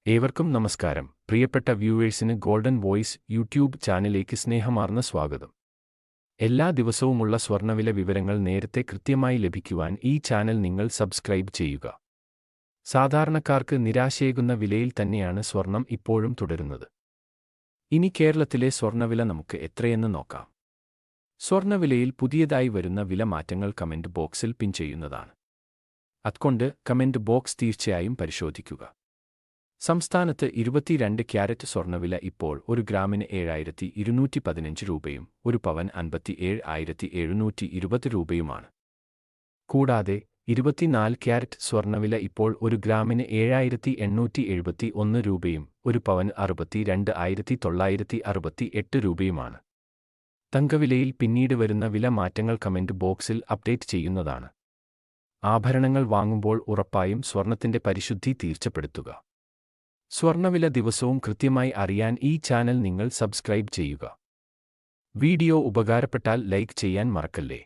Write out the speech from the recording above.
ഏവർക്കും നമസ്കാരം. പ്രിയപ്പെട്ട വ്യൂവേഴ്സിന് ഗോൾഡൻ വോയിസ് യൂട്യൂബ് ചാനലിലേക്ക് സ്നേഹമാർന്ന സ്വാഗതം. എല്ലാ ദിവസവുമുള്ള സ്വർണ്ണവില വിവരങ്ങൾ നേരത്തെ കൃത്യമായി ലഭിക്കുവാൻ ഈ ചാനൽ നിങ്ങൾ സബ്സ്ക്രൈബ് ചെയ്യുക. സാധാരണക്കാർക്ക് നിരാശയേകുന്ന വിലയിൽ തന്നെയാണ് സ്വർണം ഇപ്പോഴും തുടരുന്നത്. ഇനി കേരളത്തിലെ സ്വർണ്ണവില നമുക്ക് എത്രയെന്ന് നോക്കാം. സ്വർണ്ണവിലയിൽ പുതിയതായി വരുന്ന വില മാറ്റങ്ങൾ കമന്റ് ബോക്സിൽ പിൻ ചെയ്യുന്നതാണ്. അതുകൊണ്ട് കമന്റ് ബോക്സ് തീർച്ചയായും പരിശോധിക്കുക. സംസ്ഥാനത്ത് 22 ക്യാരറ്റ് സ്വർണ്ണവില ഇപ്പോൾ ഒരു ഗ്രാമിന് 7,215 രൂപയും ഒരു പവൻ 57,720 രൂപയുമാണ്. കൂടാതെ 24 ക്യാരറ്റ് സ്വർണ്ണവില ഇപ്പോൾ ഒരു ഗ്രാമിന് 7,871 രൂപയും ഒരു പവൻ 62,968 രൂപയുമാണ്. തങ്കവിലയിൽ പിന്നീട് വരുന്ന വില മാറ്റങ്ങൾ കമന്റ് ബോക്സിൽ അപ്ഡേറ്റ് ചെയ്യുന്നതാണ്. ആഭരണങ്ങൾ വാങ്ങുമ്പോൾ ഉറപ്പായും സ്വർണത്തിന്റെ പരിശുദ്ധി തീർച്ചപ്പെടുത്തുക. സ്വർണ്ണവില ദിവസവും കൃത്യമായി അറിയാൻ ഈ ചാനൽ നിങ്ങൾ സബ്സ്ക്രൈബ് ചെയ്യുക. വീഡിയോ ഉപകാരപ്പെട്ടാൽ ലൈക്ക് ചെയ്യാൻ മറക്കല്ലേ.